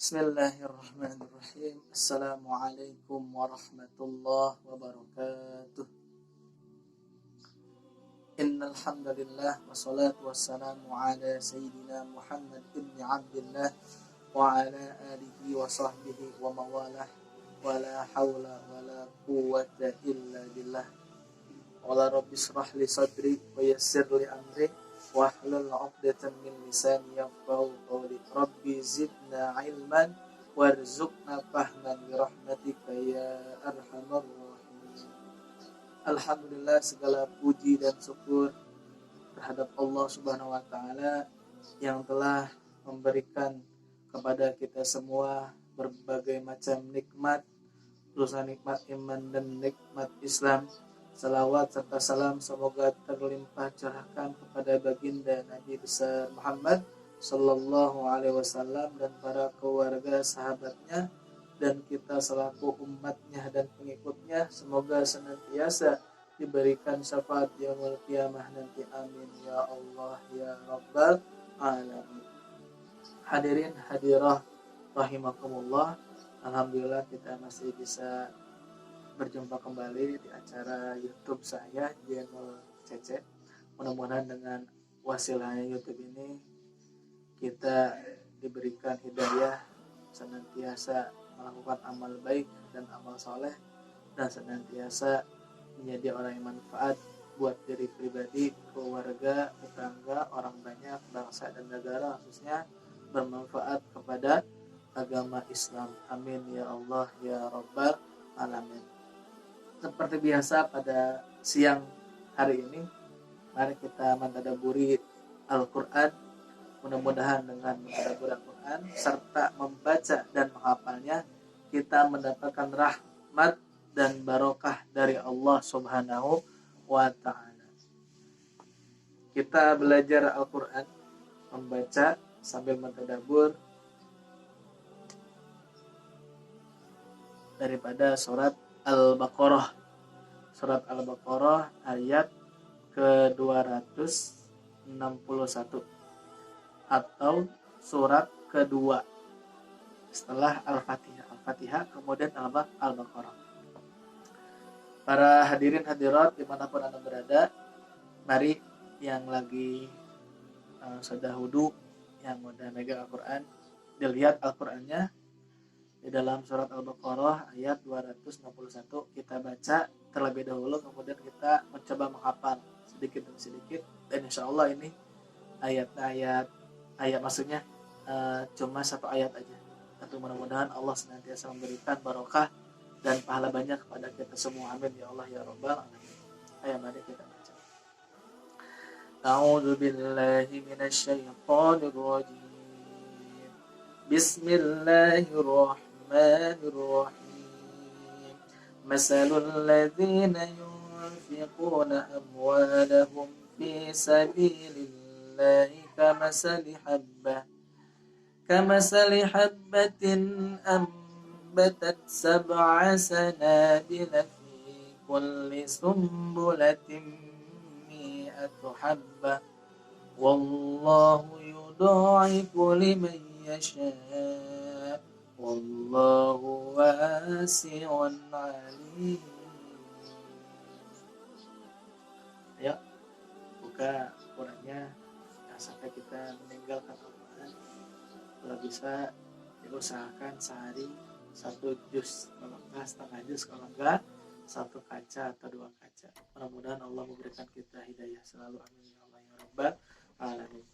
Bismillahirrahmanirrahim. Assalamualaikum warahmatullahi wabarakatuh. Innal hamdalillah wassalatu wassalamu ala sayyidina Muhammad ibn Abdullah wa ala alihi wa sahbihi wa mawalah wa la hawla wa la quwwata illa billah. Wala rabbi shrah li sadri wa yassir li amri wahlul 'uqdatam min lisani yafqahu qawli. Rabbi zidna ilman warzuqna fahman bi rahmatika ya arhamar rahimin. Alhamdulillah, segala puji dan syukur terhadap Allah Subhanahu wa taala yang telah memberikan kepada kita semua berbagai macam nikmat, khususnya nikmat iman dan nikmat Islam. Salawat serta salam semoga terlimpah curahkan kepada baginda Nabi besar Muhammad sallallahu alaihi wasallam dan para keluarga sahabatnya dan kita selaku umatnya dan pengikutnya, semoga senantiasa diberikan syafaat yaumul qiyamah nanti, amin ya Allah ya rabbal alamin. Hadirin hadirah rahimakumullah, alhamdulillah kita masih bisa berjumpa kembali di acara YouTube saya, channel Cece. Mudah-mudahan dengan wasilahnya YouTube ini kita diberikan hidayah senantiasa melakukan amal baik dan amal soleh, dan senantiasa menjadi orang yang manfaat buat diri pribadi, keluarga, tetangga, orang banyak, bangsa dan negara, khususnya bermanfaat kepada agama Islam, amin ya Allah ya rabbal alamin. Seperti biasa pada siang hari ini, mari kita mentadabburi Al-Quran. Mudah-mudahan dengan mentadabburi Al-Quran serta membaca dan menghafalnya, kita mendapatkan rahmat dan barokah dari Allah Subhanahu wa ta'ala. Kita belajar Al-Quran, membaca sambil mentadabbur daripada surat Al-Baqarah. Surat Al-Baqarah ayat ke-261 atau surat kedua setelah Al-Fatihah. Al-Fatihah kemudian Al-Baqarah. Para hadirin hadirat dimanapun Anda berada, mari yang lagi sudah wudu, yang udah megang Al-Quran, dilihat Al-Qurannya di dalam surat Al-Baqarah ayat 261. Kita baca terlebih dahulu, kemudian kita mencoba menghafal sedikit demi sedikit, dan insya Allah ini ayat maksudnya cuma satu ayat aja, tapi mudah-mudahan Allah senantiasa memberikan barokah dan pahala banyak kepada kita semua, amin ya Allah ya rabbal alamin. Ayo mari kita baca. A'udzu billahi minasyaitonir rajim. Bismillahirrahmanirrahim. مثل الذين ينفقون أموالهم في سبيل الله كمثل حبة أنبتت 7 سنابل في كل سنبلة 100 حبة والله يضاعف لمن يشاء wallahu wasi'un alim. Ayo buka Qurannya sampai kita meninggalkan Al-Quran. Kalau bisa diusahakan sehari 1 juz, kalau enggak setengah juz, kalau enggak 1 kaca atau 2 kaca. Mudah-mudahan Allah memberikan kita hidayah selalu, amin ya Allah ya rabbal alamin.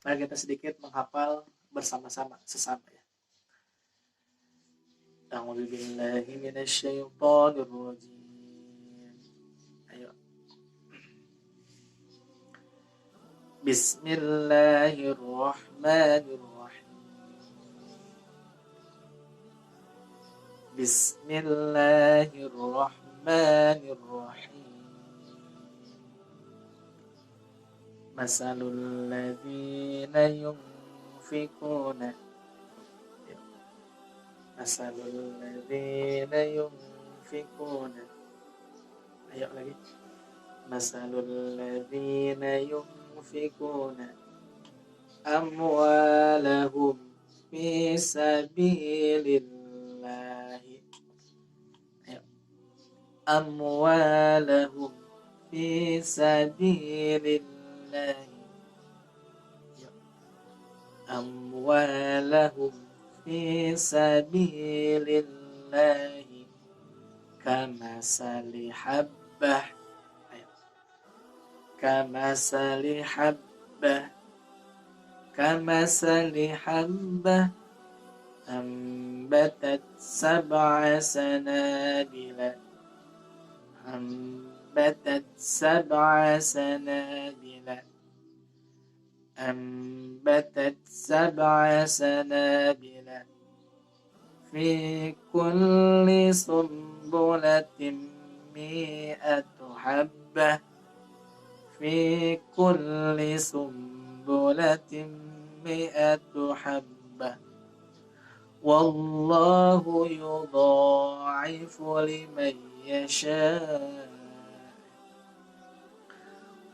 Mari kita sedikit menghafal bersama-sama sesama ya. A'udzu billahi minasyaitonir rajim. Ayo. Bismillahirrahmanirrahim. Bismillahirrahmanirrahim. Masalul ladzina yunfikuna Masalul ladzina yunfikuna. Ayo lagi. Masalul ladzina yunfikuna amwalahum fi sabilillah. Amwalahum fi sabilillah. Amwalahum fi sabilillah kamasali habbah. Kamasali habbah. Kamasali habbah ambatat sab'a sanabila. أنبتت سبع سنابل. أنبتت سبع سنابل في كل سنبلة 100 حبة. في كل سنبلة 100 حبة. والله يضاعف لمن يشاء.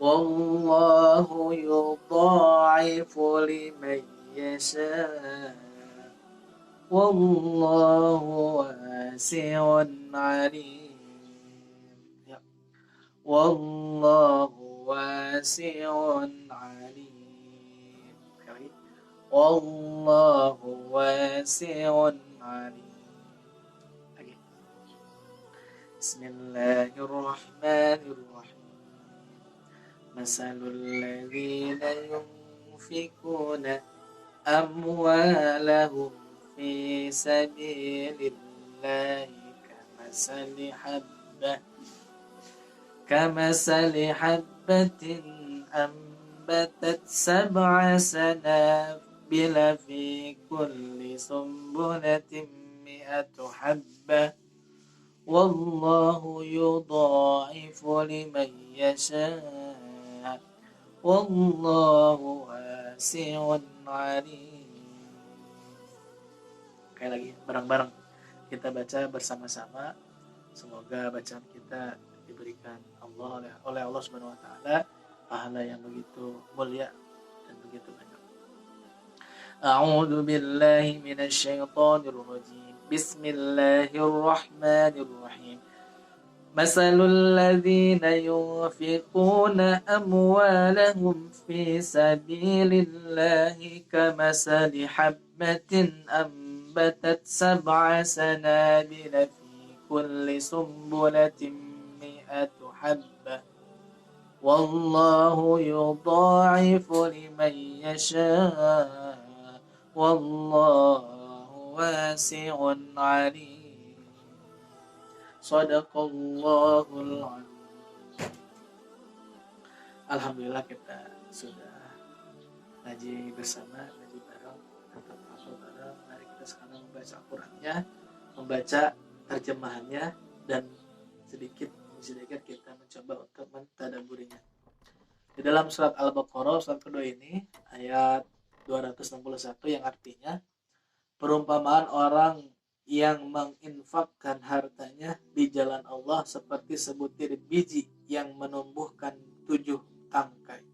والله يضاعف لمن يشاء. والله واسع عليم. والله واسع عليم. والله واسع عليم. بسم الله الرحمن الرحيم. مثل الذين ينفقون أموالهم في سبيل الله كمثل حبة أنبتت 7 سنابل في كل سنبلة 100 حبة. والله يضاعف لمن يشاء. والله واسع عليم. Sekali lagi bareng-bareng kita baca bersama-sama. Semoga bacaan kita diberikan oleh Allah Subhanahu wa taala pahala yang begitu mulia dan begitu banyak. A'udzu billahi minasy syaithanir rajim. Bismillahirrahmanirrahim. Masalul ladzina yunfiquna amwalahum fi sabilillahi kamasali habbatin ambatat 7 sanabila fi kulli sumbulatin 100 habbah. Wallahu yudha'ifu liman yasha'. Wallahu wasi'un alim. Shadaqallahul azim. Alhamdulillah kita sudah ngaji bersama, ngaji bareng, tetap hafal bareng. Mari kita sekarang membaca Al-Qur'annya, membaca terjemahannya, dan sedikit kita mencoba untuk mentadabburinya. Di dalam surat Al-Baqarah, surat kedua ini, ayat 261 yang artinya perumpamaan orang yang menginfakkan hartanya di jalan Allah seperti sebutir biji yang menumbuhkan 7 tangkai.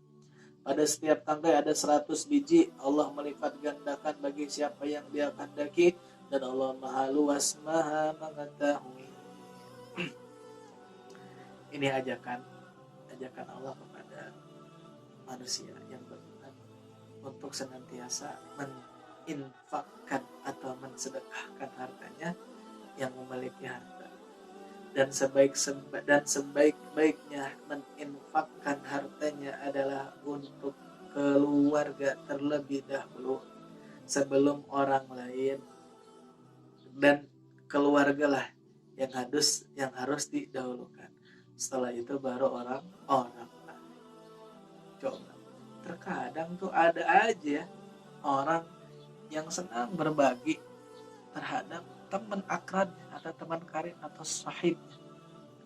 Pada setiap tangkai ada 100 biji. Allah melipat gandakan bagi siapa yang Dia kehendaki, dan Allah Maha Luas, Maha Mengetahui. Ini ajakan Allah kepada manusia yang beriman untuk senantiasa infakkan atau mensedekahkan hartanya yang memiliki harta, dan sebaik-baiknya meninfakkan hartanya adalah untuk keluarga terlebih dahulu sebelum orang lain, dan keluargalah yang harus didahulukan, setelah itu baru orang lain. Coba, terkadang tuh ada aja orang yang senang berbagi terhadap teman akrabnya atau teman karib atau sahibnya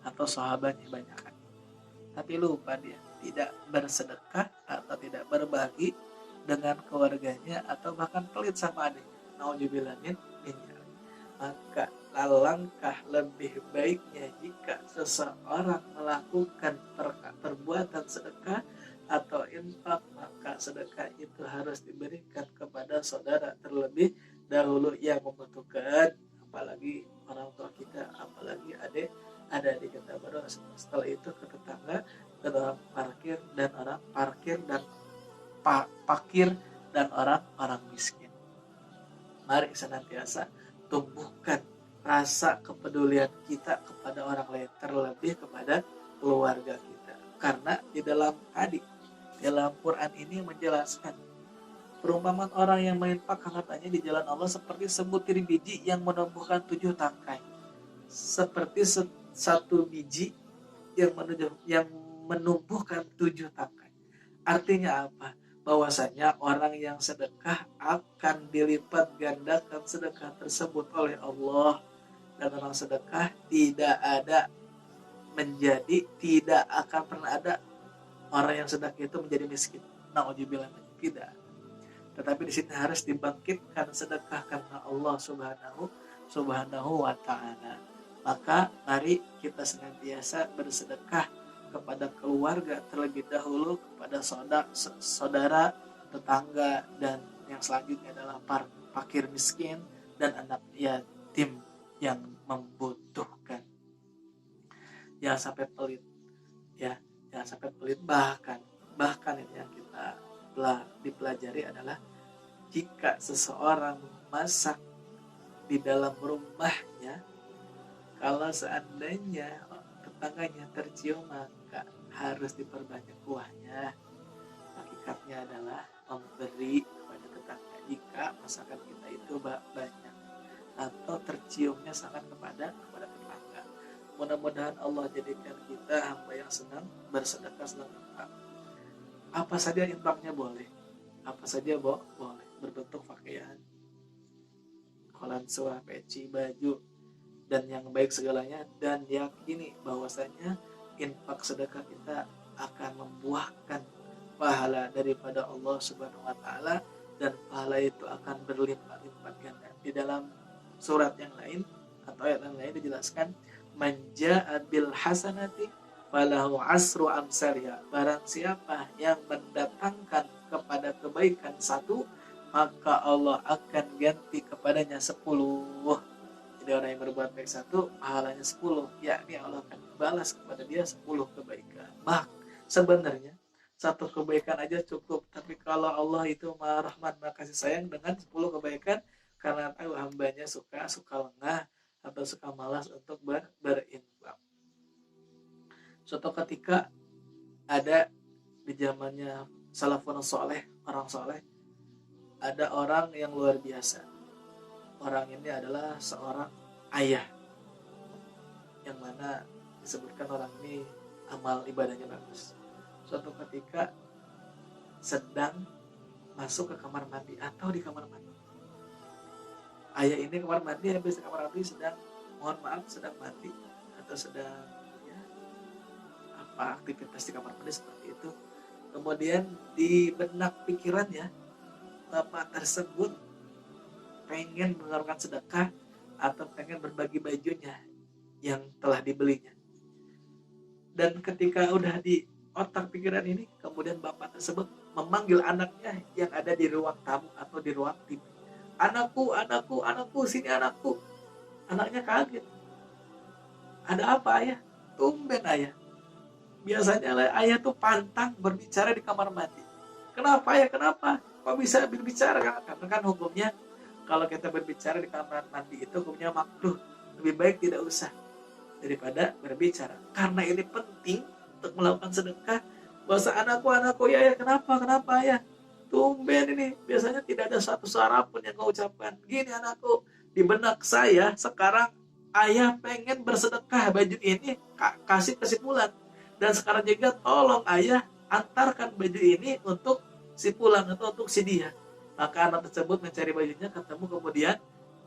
atau sahabatnya banyak, tapi lupa dia tidak bersedekah atau tidak berbagi dengan keluarganya atau bahkan pelit sama adiknya. Nauzubillah min dzalik. Maka alangkah lebih baiknya jika seseorang melakukan perbuatan sedekah atau infak, maka sedekah itu harus diberikan kepada saudara terlebih dahulu yang membutuhkan, apalagi orang tua kita, apalagi adik kita, baru setelah itu ke tetangga, ke orang parkir dan fakir dan orang miskin. Mari senantiasa tumbuhkan rasa kepedulian kita kepada orang lain, terlebih kepada keluarga kita. Karena di dalam Quran ini menjelaskan perumpamaan orang yang menginfak hartanya di jalan Allah seperti sebutir biji yang menumbuhkan 7 tangkai. Seperti satu biji yang menumbuhkan 7 tangkai. Artinya apa? Bahwasanya orang yang sedekah akan dilipat gandakan sedekah tersebut oleh Allah, dan orang sedekah tidak akan pernah ada orang yang sedekah itu menjadi miskin. Nauzubillah, tidak. Tetapi di sini harus dibangkitkan sedekah karena Allah Subhanahu wa ta'ala. Maka mari kita senantiasa bersedekah kepada keluarga terlebih dahulu, kepada saudara, tetangga, dan yang selanjutnya adalah fakir miskin dan anak yatim yang membutuhkan. Jangan sampai pelit, ya, jangan sampai pelit. Bahkan ini yang kita dipelajari adalah jika seseorang masak di dalam rumahnya, kalau seandainya tetangganya tercium, maka harus diperbanyak kuahnya. Hakikatnya adalah memberi kepada tetangga jika masakan kita itu banyak atau terciumnya sangat kepada tetangga. Mudah-mudahan Allah jadikan kita hamba yang senang bersedekah, senang infak. Apa saja infaknya boleh, apa saja boleh, berbentuk pakaian, kolan suah, peci, baju, dan yang baik segalanya, dan yakini bahwasanya infak sedekah kita akan membuahkan pahala daripada Allah Subhanahu wa ta'ala, dan pahala itu akan berlipat-lipat ganda. Di dalam surat yang lain atau ayat yang lain dijelaskan, man jaa bil hasanati falahu asru amsalha. Barang siapa yang mendatangkan kepada kebaikan 1, maka Allah akan ganti kepadanya 10. Jadi orang yang berbuat baik 1, pahalanya 10, yakni Allah akan balas kepada dia 10 kebaikan. Sebenarnya 1 kebaikan aja cukup, tapi kalau Allah itu Maha Rahman, Maha Kasih Sayang, dengan 10 kebaikan, karena tahu hambanya suka lengah atau suka malas untuk berinfak. Suatu ketika ada di zamannya salafun soleh, orang soleh, ada orang yang luar biasa. Orang ini adalah seorang ayah, yang mana disebutkan orang ini amal ibadahnya bagus. Suatu ketika sedang masuk ke kamar mandi atau di kamar mandi. Ayah ini kamar mandi, habis di kamar mandi sedang mandi atau sedang aktivitas di kamar mandi seperti itu. Kemudian di benak pikirannya, bapak tersebut pengen mengeluarkan sedekah atau pengen berbagi bajunya yang telah dibelinya. Dan ketika udah di otak pikiran ini, kemudian bapak tersebut memanggil anaknya yang ada di ruang tamu atau di ruang TV. Anakku, sini anakku. Anaknya kaget. Ada apa ayah? Tumben ayah. Biasanya ayah tuh pantang berbicara di kamar mandi. Kenapa ayah? Kenapa? Kok bisa berbicara? Karena kan hukumnya kalau kita berbicara di kamar mandi itu hukumnya makruh. Lebih baik tidak usah daripada berbicara. Karena ini penting untuk melakukan sedekah. Bahasa anakku ya, kenapa ya? Tumben ini, biasanya tidak ada satu suara pun yang kau ucapkan. Gini anakku, di benak saya sekarang ayah pengen bersedekah baju ini kasih kesimpulan. Dan sekarang juga tolong ayah antarkan baju ini untuk si pulang atau untuk si dia. Maka anak tersebut mencari bajunya, ketemu, kemudian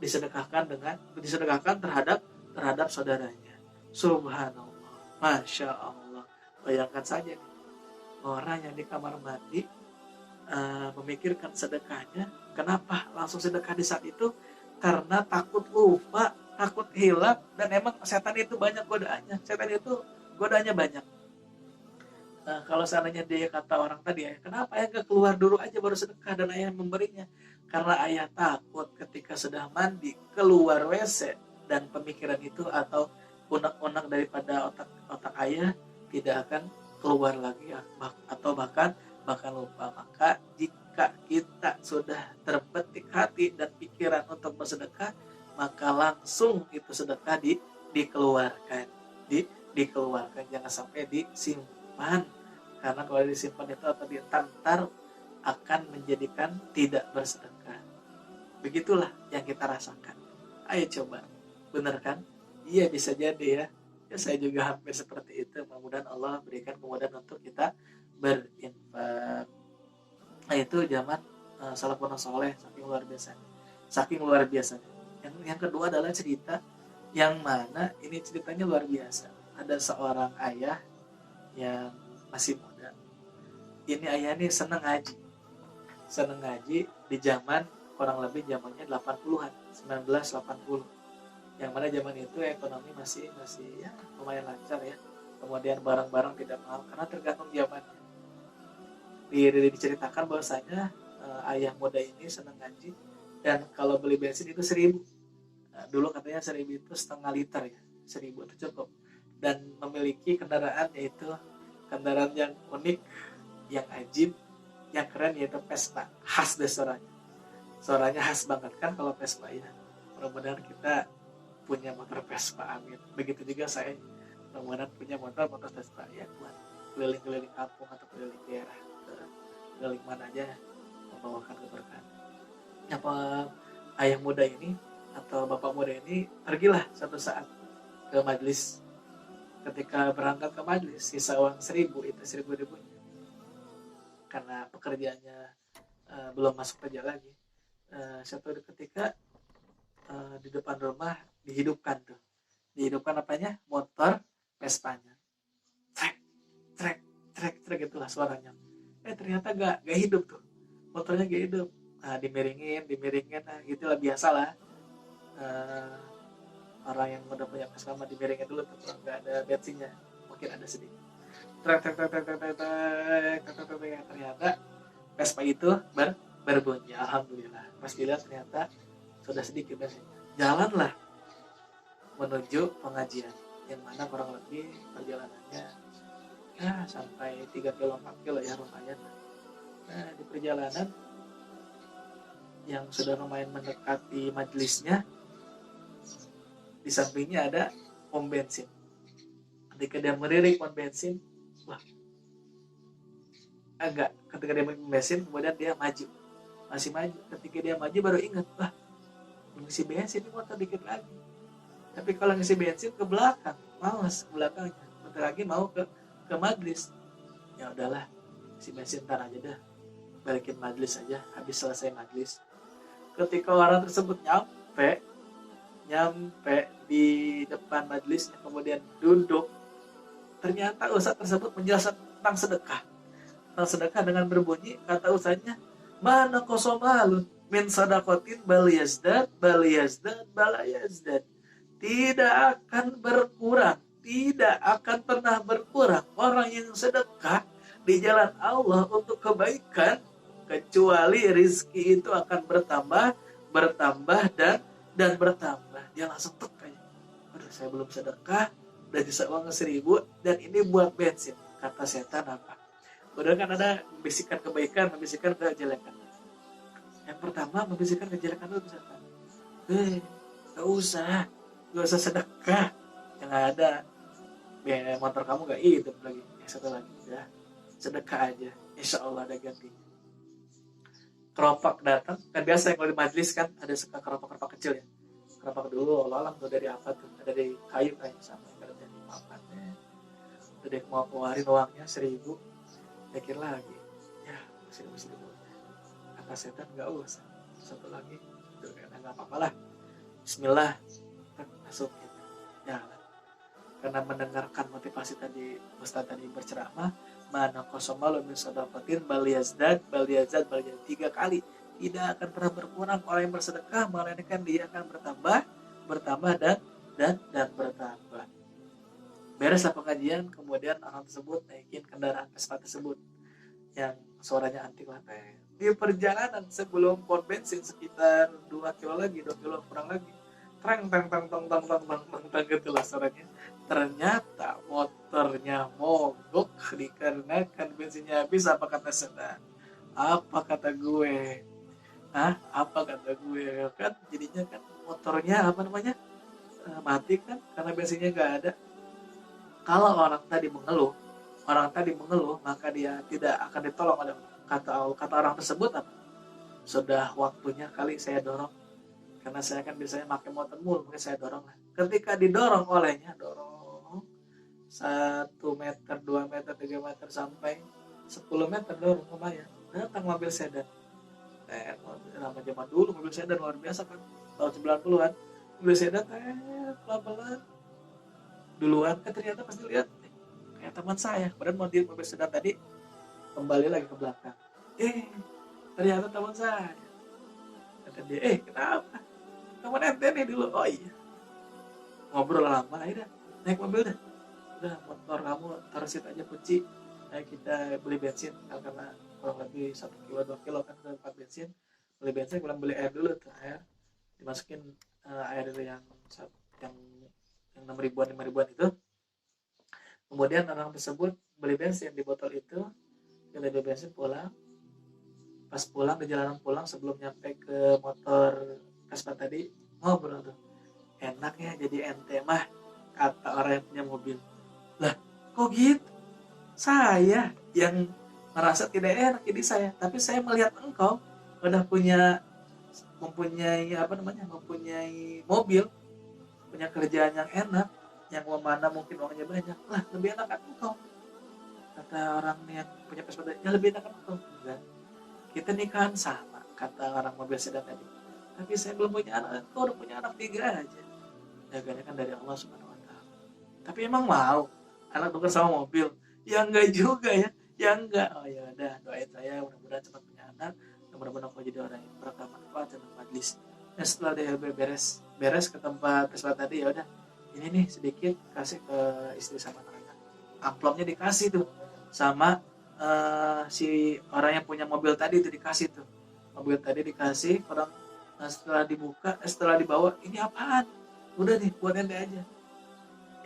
disedekahkan terhadap saudaranya. Subhanallah, Masya Allah. Bayangkan saja nih, orang yang di kamar mandi memikirkan sedekahnya. Kenapa langsung sedekah di saat itu? Karena takut lupa, takut hilang, dan emang setan itu banyak godaannya. Banyak. Kalau seandainya dia kata orang tadi, kenapa ayah gak keluar dulu aja baru sedekah dan ayah memberinya? karena ayah takut ketika sudah mandi keluar WC dan pemikiran itu atau unek-unek daripada otak ayah tidak akan keluar lagi atau bahkan lupa. Maka jika kita sudah terbetik hati dan pikiran untuk bersedekah, maka langsung itu sedekah dikeluarkan, dikeluarkan, jangan sampai disimpan, karena kalau disimpan itu atau ditantar akan menjadikan tidak bersedekah. Begitulah yang kita rasakan. Ayo coba, benar kan? Iya, bisa jadi ya. Ya, saya juga hampir seperti itu. Mudah-mudahan Allah berikan kemudahan untuk kita berinfak. Nah, itu zaman salafun soleh, saking luar biasa. Saking luar biasa. Yang kedua adalah cerita yang mana ini ceritanya luar biasa. Ada seorang ayah yang masih muda. Ini ayah ini senang ngaji di zaman kurang lebih zamannya 80-an, 1980. Yang mana zaman itu ekonomi masih ya lumayan lancar ya. Kemudian barang-barang tidak mahal karena tergantung zamannya. Diceritakan bahwasanya ayah muda ini senang ngaji dan kalau beli bensin itu 1.000. Nah, dulu katanya 1.000 itu setengah liter ya, 1.000 itu cukup. Dan memiliki kendaraan, yaitu kendaraan yang unik, yang ajib, yang keren, yaitu Vespa. Khas deh suaranya khas banget kan kalau Vespa ya. Mudah-mudahan kita punya motor Vespa, amin. Begitu juga saya, mudah-mudahan punya motor Vespa ya, buat keliling-keliling kampung atau keliling daerah, keliling mana aja, membawakan keberkahan. Apa ayah muda ini atau bapak muda ini pergilah suatu saat ke majelis. Ketika berangkat ke majelis, sisa uang 1.000 itu 1.000 karena pekerjaannya belum masuk kerja lagi. Suatu ketika di depan rumah dihidupkan apanya, motor Vespanya, trek itulah suaranya. Ternyata gak hidup tuh, motornya gak hidup. Nah, dimiringin, nah gitulah biasalah. Orang yang udah punya Vespa dimiringin dulu tuh, nggak ada bensinnya, mungkin ada sedikit. Ternyata Vespa itu berbunyi. Alhamdulillah. Pas dilihat ternyata sudah sedikit bensinnya. Jalanlah menuju pengajian, yang mana kurang lebih perjalanannya sampai 3 kilo 4 kilo ya, lumayan. Nah, di perjalanan yang sudah lumayan mendekati majelisnya, di sampingnya ada pom bensin. Ketika dia melirik pom bensin, ketika dia pom bensin, kemudian dia masih maju. Ketika dia maju baru ingat, ngisi bensin ini motor dikit lagi. Tapi kalau ngisi bensin ke belakang, males ke belakangnya. Bentar lagi mau ke majelis. Ya udahlah, ngisi bensin ntar aja dah. Balikin majelis aja, habis selesai majelis. Ketika orang tersebut nyampe di depan majelisnya, kemudian duduk, ternyata ustaz tersebut menjelaskan tentang sedekah dengan berbunyi, kata ustaznya, mana kosomalun min sadaqatin bal yazdad tidak akan berkurang, tidak akan pernah berkurang orang yang sedekah di jalan Allah untuk kebaikan, kecuali rizki itu akan bertambah dan bertambah. Dia langsung kayak, saya belum sedekah, udah bisa uang 1.000 dan ini buat bensin. Kata setan apa? Udah kan ada membisikkan kebaikan, membisikkan kejelekan. Yang pertama membisikkan kejelekan itu setan. Gak usah sedekah. Yang ada motor kamu gak hidup lagi. Yang satu lagi, ya sedekah aja, insya Allah ada gantinya. Keropak datang, kan biasa kalau di majelis kan ada suka keropak kecil ya. Keropak dulu, Allah tuh dari apa tuh? Dari kayu kayaknya sama, dari papannya. Udah mau keluarin uangnya 1.000, pikir lagi, ya masih 1.000. Kata setan gak usah, satu lagi, nggak apa-apa lah. Bismillah, masuk gitu. Jalan. Karena mendengarkan motivasi tadi, Ustaz tadi berceramah, mana kosomalu min sadaqatin bal yazdad 3 kali, tidak akan pernah berkurang orang yang bersedekah, melainkan dia akan bertambah dan bertambah. Bereslah pengajian, kemudian orang tersebut naikin kendaraan Vespa tersebut yang suaranya antik lah, di perjalanan sebelum pom bensin sekitar 2 kilo lagi, 2 kilo kurang lagi, tang tang tang tang tang tang tang tang tang gitu lah suaranya. Ternyata motornya mogok dikarenakan bensinnya habis. Apa kata setan? Apa kata gue? Apa kata gue? Kan jadinya kan motornya apa namanya? Mati kan karena bensinnya nggak ada. Kalau orang tadi mengeluh, maka dia tidak akan ditolong oleh kata orang tersebut apa? Sudah waktunya kali saya dorong, karena saya kan biasanya pakai motor mulu, mungkin saya dorong lah. Ketika didorong olehnya, dorong 1 meter, 2 meter, 3 meter sampai 10 meter dorong, lumayan. Datang mobil sedan. Nama zaman dulu mobil sedan luar biasa kan, tahun 90-an. Mobil sedan pelan-pelan duluan, ternyata pas dilihat kayak teman saya. Padahal mobil sedan tadi kembali lagi ke belakang. Ternyata teman saya. Kata dia, kenapa? Teman ente nih dulu. Oh iya. Ngobrol lama, akhirnya naik mobil dah. Udah, motor kamu taruh situ aja kunci. Kita beli bensin karena kurang lebih 1 kilo 2 kilo kan ke tempat bensin. Beli bensin, pulang beli air dulu tuh, air dimasukin air yang 6 ribuan 5 ribuan itu. Kemudian orang tersebut beli bensin di botol itu, dia beli bensin pulang. Pas pulang di jalanan pulang sebelum nyampe ke motor Vespa tadi, ngobrol tuh, enak ya jadi ente mah, kata orang yang punya mobil. Lah kok gitu? Saya yang merasa tidak enak jadi saya, tapi saya melihat engkau udah mempunyai mobil, punya kerjaan yang enak, yang mana mungkin uangnya banyak, lah lebih enak kan engkau. Kata orang yang punya Vespa tadi, ya lebih enak kan engkau. Enggak, kita nikahan sama, kata orang mobil sedan tadi, tapi saya belum punya anak, engkau udah punya anak 3 aja. Jaganya kan dari Allah Subhanahu wa Ta'ala. Tapi emang mau anak tukar sama mobil? Ya enggak juga ya. Ya enggak. Oh ya udah, doain saya mudah-mudahan cepat punya anak, mudah-mudahan aku jadi orang yang bermanfaat dan majlis. Dan setelah dia beres ke tempat Vespa tadi, ya udah, ini nih sedikit kasih ke istri sama anak-anak. Amplopnya dikasih tuh sama si orang yang punya mobil tadi, itu dikasih tuh. Mobil tadi dikasih orang. Setelah dibawa, ini apaan? Udah nih, buat ente aja.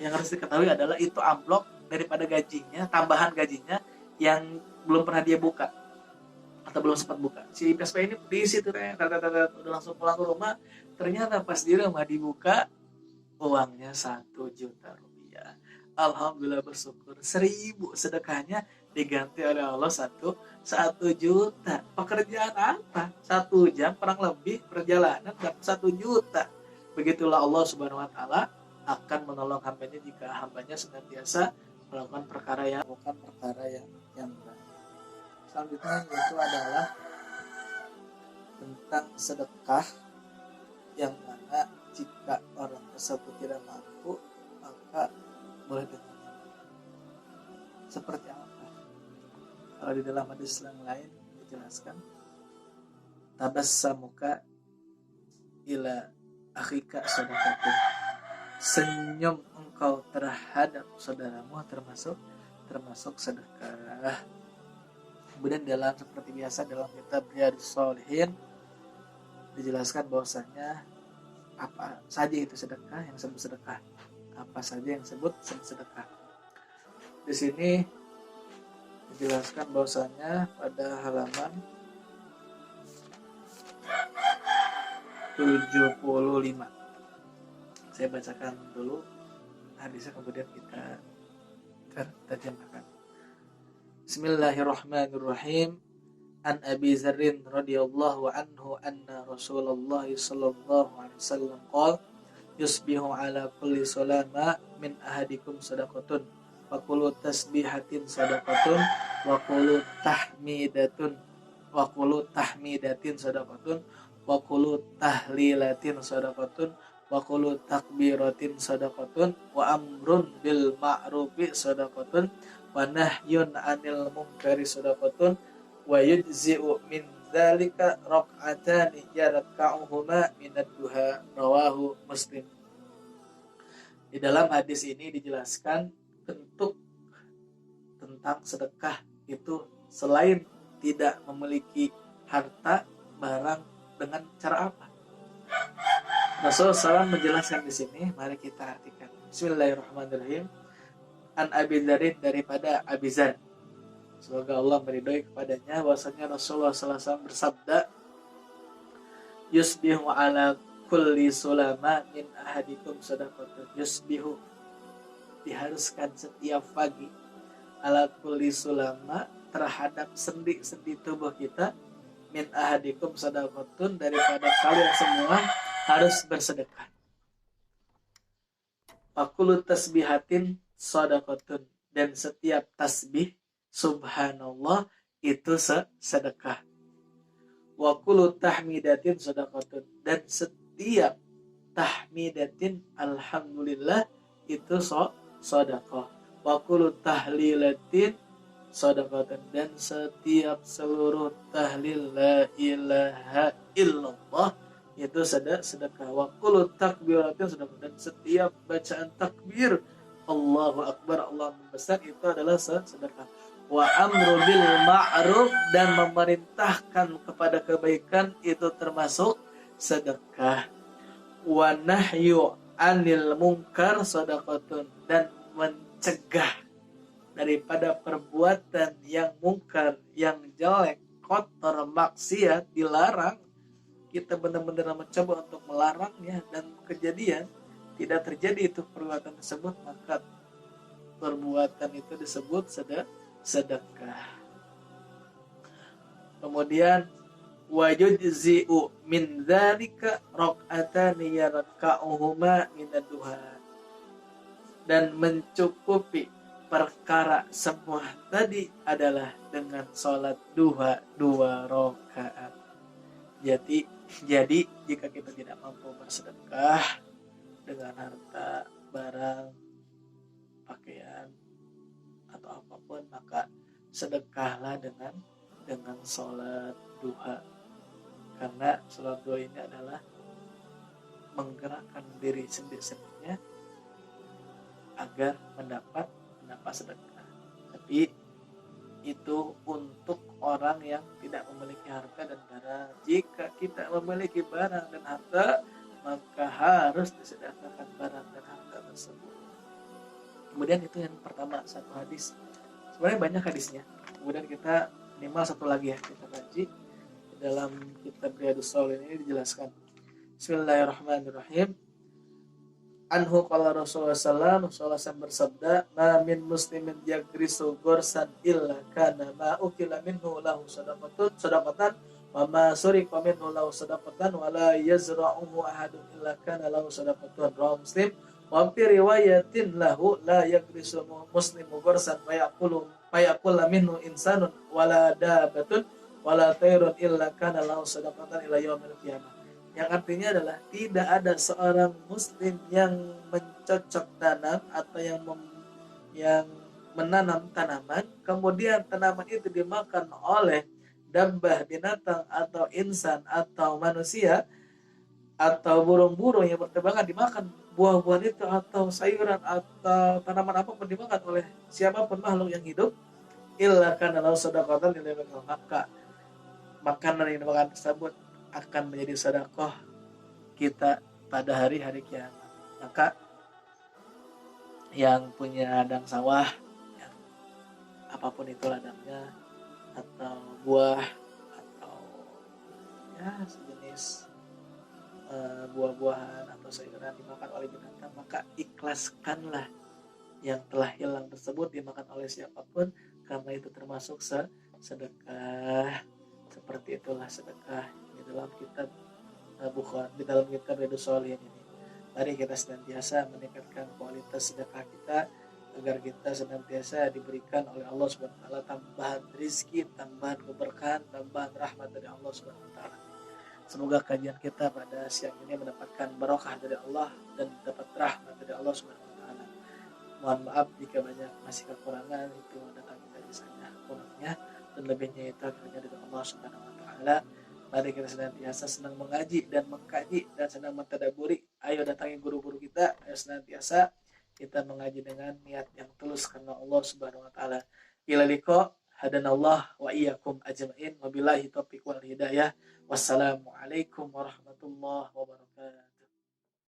Yang harus diketahui adalah itu amplop daripada gajinya, tambahan gajinya yang belum pernah dia buka atau belum sempat buka. Si Vespa ini diisi tuh, udah langsung pulang ke rumah. Ternyata pas di rumah dibuka, uangnya 1 juta rupiah. Alhamdulillah, bersyukur. 1.000 sedekahnya diganti oleh Allah 1 juta. Pekerjaan apa? 1 jam kurang lebih perjalanan dapat 1 juta. Begitulah Allah Subhanahu wa Ta'ala akan menolong hambanya jika hambanya senantiasa melakukan perkara yang baik. Selanjutnya itu adalah tentang sedekah, yang mana jika orang tersebut tidak mampu, maka boleh ditanya seperti apa. Kalau di dalam hadis yang lain dijelaskan, tabassamuka ila akhika sadaqatun, senyum engkau terhadap saudaramu termasuk sedekah. Kemudian dalam seperti biasa dalam kitab Riyadhus Shalihin dijelaskan bahwasanya apa saja itu sedekah, yang disebut sedekah, apa saja yang disebut sedekah. Di sini dijelaskan bahwasanya pada halaman 75, saya bacakan dulu hadisnya, kemudian kita terjemahkan. Bismillahirrahmanirrahim. An Abi Dzarrin radhiyallahu anhu anna Rasulullah sallallahu alaihi wasallam qala yusbihu ala kulli salama min ahadikum sadaqatun wa kullu tasbihatin sadaqatun wa kullu tahmidatin sadaqatun wa kullu tahlilatin sadaqatun wa kullu takbiratin sadaqatun wa amrun bil ma'rufi sadaqatun wa nahyun 'anil munkari sadaqatun wa yujzi'u min dzalika rak'atani yarka'uhuma minad duha, rawahu Muslim. Di dalam hadis ini dijelaskan bentuk tentang sedekah itu selain tidak memiliki harta, barang dengan cara apa? Rasulullah SAW menjelaskan di sini, mari kita artikan. Bismillahirrahmanirrahim. An Abi Dzarin, daripada Abi Dzar, semoga Allah meridhoi kepadanya, bahwasanya Rasulullah SAW bersabda, yusbihu ala kulli sulama min ahadikum sadaqatun. Yusbihu, diharuskan setiap pagi, ala kulli sulama, terhadap sendi-sendi tubuh kita, min ahadikum sadaqatun, daripada kalian semua harus bersedekah. Fakulu tasbihatin sadaqatun, dan setiap tasbih subhanallah itu sedekah. Wa kullu tahmidatin sadaqatun, dan setiap tahmidatin alhamdulillah itu sedekah. Wa kullu tahlilatin sadaqatun, dan setiap seluruh tahlil la ilaha illallah itu sedekah. Wa kullu takbiratin sadaqatun, dan setiap bacaan takbir Allahu Akbar, Allah besar, itu adalah sedekah. Wa amru bil ma'ruf, dan memerintahkan kepada kebaikan itu termasuk sedekah. Wa nahyu anil munkar sadaqatun, dan mencegah daripada perbuatan yang mungkar, yang jelek, kotor, maksiat, dilarang. Kita benar-benar mencoba untuk melarangnya, dan kejadian tidak terjadi itu perbuatan tersebut, maka perbuatan itu disebut sedekah. Kemudian wajudzi'u min dzalika raq'atani yarka'uhuma min ad-duha, dan mencukupi perkara semua tadi adalah dengan sholat duha 2 rakaat. Jadi jika kita tidak mampu bersedekah dengan harta, barang, pakaian, atau apapun, maka sedekahlah dengan sholat duha. Karena sholat duha ini adalah menggerakkan diri sendiri-sendirinya agar mendapat sedekah. Tapi itu untuk orang yang tidak memiliki harta dan barang. Jika kita memiliki barang dan harta, maka harus disedekahkan barang dan harta tersebut. Kemudian itu yang pertama, satu hadis. Sebenarnya banyak hadisnya. Kemudian kita minimal satu lagi ya kita kaji. Dalam kitab Riyadhus Shalihin ini dijelaskan. Bismillahirrahmanirrahim. Anhu qala Rasulullah sallallahu alaihi wasallam bersabda, "Ma min muslimin yagrisu gorsan illa kana ma ukila minhu lahu sadaqatan wa ma suriqa minhu lahu sadaqatan wa la yazra'uhu ahadun illa kana lahu sadaqatan." Rawahu Muslim. Wa fi riwayatin lahu la yagrisu muslimu gorsan wa yaqulu minhu insanun wala dabatun wala tayrun illa kana lahu sadaqatan ila yaumil qiyamah. Yang artinya adalah tidak ada seorang muslim yang mencocok tanam atau yang menanam tanaman, kemudian tanaman itu dimakan oleh dabbah, binatang, atau insan, atau manusia, atau burung-burung yang berterbangan dimakan buah-buahan itu, atau sayuran, atau tanaman apapun dimakan oleh siapapun makhluk yang hidup, illa kana lahu sadaqatan ila yaumil qiyamah, maka makanan yang dimakan tersebut akan menjadi sedekah kita pada hari kiamat. Maka yang punya ladang sawah, yang apapun itu ladangnya, atau buah, atau ya sejenis buah-buahan atau sayuran dimakan oleh binatang, maka ikhlaskanlah yang telah hilang tersebut dimakan oleh siapapun, karena itu termasuk sedekah. Seperti itulah sedekah di dalam kitab Bukhari, di dalam kitab Riyadhus Shalihin ini. Mari kita senantiasa meningkatkan kualitas sedekah kita agar kita senantiasa diberikan oleh Allah Subhanahu wa taala tambahan rezeki, tambahan keberkahan, tambahan rahmat dari Allah Subhanahu wa taala. Semoga kajian kita pada siang ini mendapatkan barokah dari Allah dan dapat rahmat dari Allah Subhanahu wa taala. Mohon maaf jika banyak masih kekurangan, itu datang dari saya kurangnya, dan lebihnya itu akhirnya dari Allah Subhanahu wa taala. Mari kita senantiasa senang mengaji dan mengkaji dan senang mentadaburi. Ayo datangi guru-guru kita, ayo senantiasa kita mengaji dengan niat yang tulus karena Allah Subhanahu wa taala. Ila liqa, hadanallah wa iyyakum ajmain. Wabillahi taufiq wal hidayah. Wassalamualaikum warahmatullahi wabarakatuh.